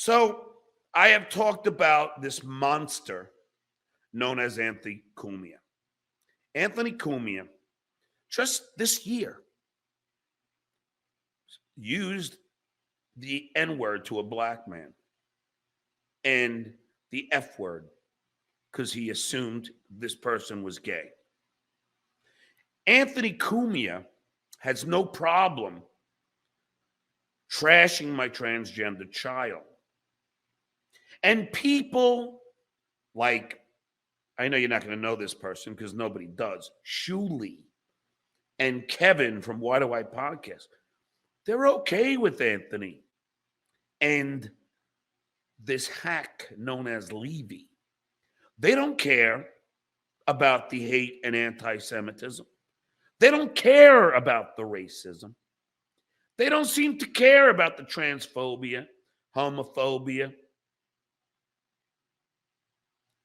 So I have talked about this monster known as Anthony Kumia. Anthony Kumia, just this year, used the N word to a black man and the F word because he assumed this person was gay. Anthony Kumia has no problem trashing my transgender child. And people like, I know you're not going to know this person because nobody does, Shuli and Kevin from Why Do I Podcast, they're okay with Anthony and this hack known as Levy. They don't care about the hate and anti-Semitism. They don't care about the racism. They don't seem to care about the transphobia, homophobia,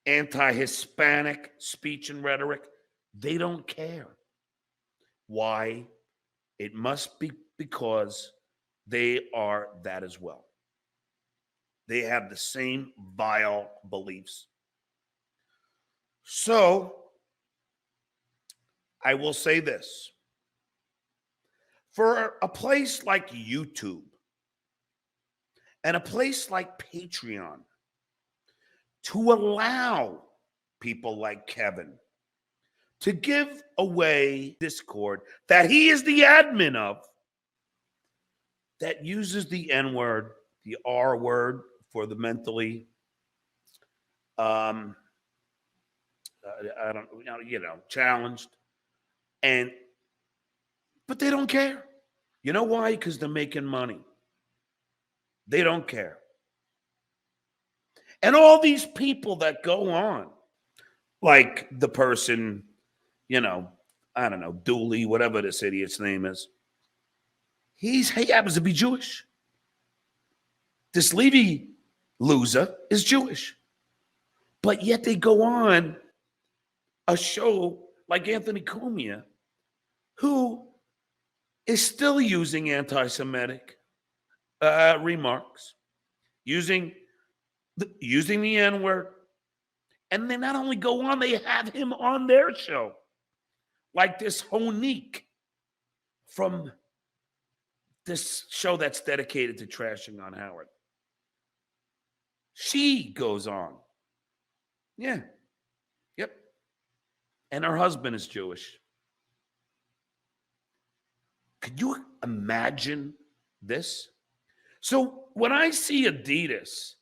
anti-Hispanic speech and rhetoric. They don't care. Why? It must be because they are that as well. They have the same vile beliefs. So, I will say this. For a place like YouTube and a place like Patreon to allow people like Kevin to give away Discord that he is the admin of, that uses the N word, the R word for the mentally, challenged, but they don't care. You know why? Because they're making money. They don't care. And all these people that go on, like the person, I don't know, Dooley, whatever this idiot's name is, he happens to be Jewish. This Levy loser is Jewish. But yet they go on a show like Anthony Kumia, who is still using anti-Semitic remarks, using the N-word. And they not only go on, they have him on their show. Like this Honique from this show that's dedicated to trashing on Howard. She goes on. Yeah. Yep. And her husband is Jewish. Could you imagine this? So when I see Adidas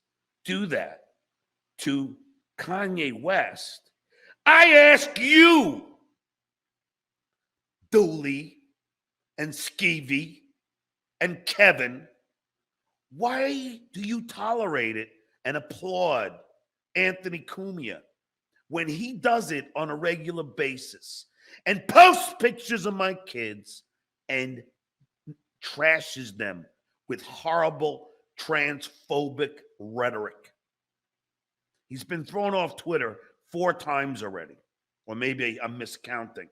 do that to Kanye West, I ask you, Dooley and Skeevy and Kevin, why do you tolerate it and applaud Anthony Kumia when he does it on a regular basis and posts pictures of my kids and trashes them with horrible transphobic rhetoric? He's been thrown off Twitter 4 times already, or maybe I'm miscounting.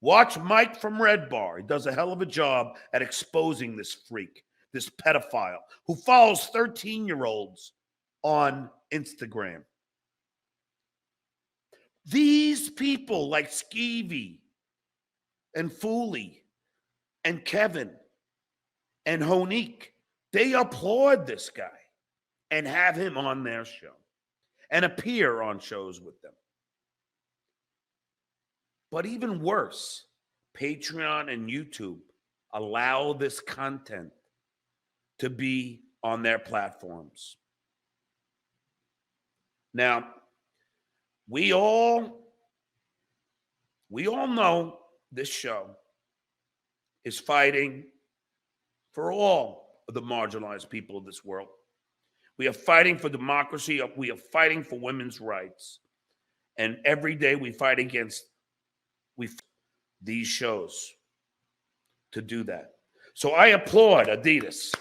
Watch Mike from Red Bar. He does a hell of a job at exposing this freak, this pedophile who follows 13-year-olds on Instagram. These people like Skeevy and Fooley and Kevin and Honique, they applaud this guy and have him on their show and appear on shows with them. But even worse, Patreon and YouTube allow this content to be on their platforms. Now, we all know this show is fighting for all of the marginalized people of this world. We are fighting for democracy. We are fighting for women's rights. And every day we fight against these shows to do that. So I applaud Adidas.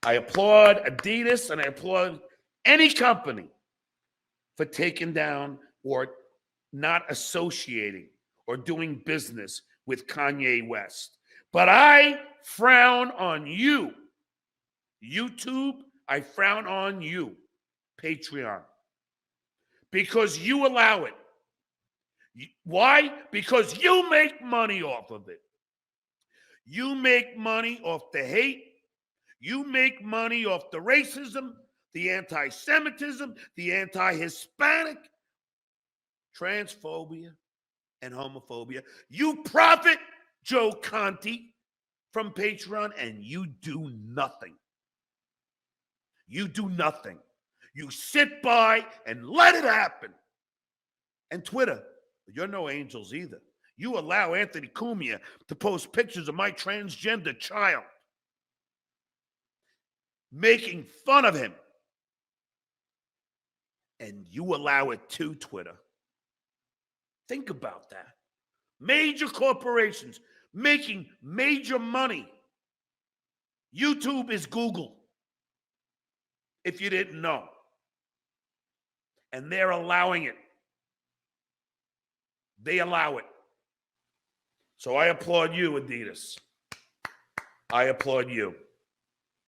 I applaud Adidas and I applaud any company for taking down or not associating or doing business with Kanye West. But I frown on you, YouTube. I frown on you, Patreon, because you allow it. Why? Because you make money off of it. You make money off the hate. You make money off the racism, the anti-Semitism, the anti-Hispanic, transphobia, and homophobia. You profit, Joe Conti, from Patreon, and you do nothing. You do nothing. You sit by and let it happen. And Twitter, you're no angels either. You allow Anthony Kumia to post pictures of my transgender child, making fun of him. And you allow it too, Twitter. Think about that. Major corporations making major money. YouTube is Google, if you didn't know. And they're allowing it. They allow it. So I applaud you, Adidas. I applaud you.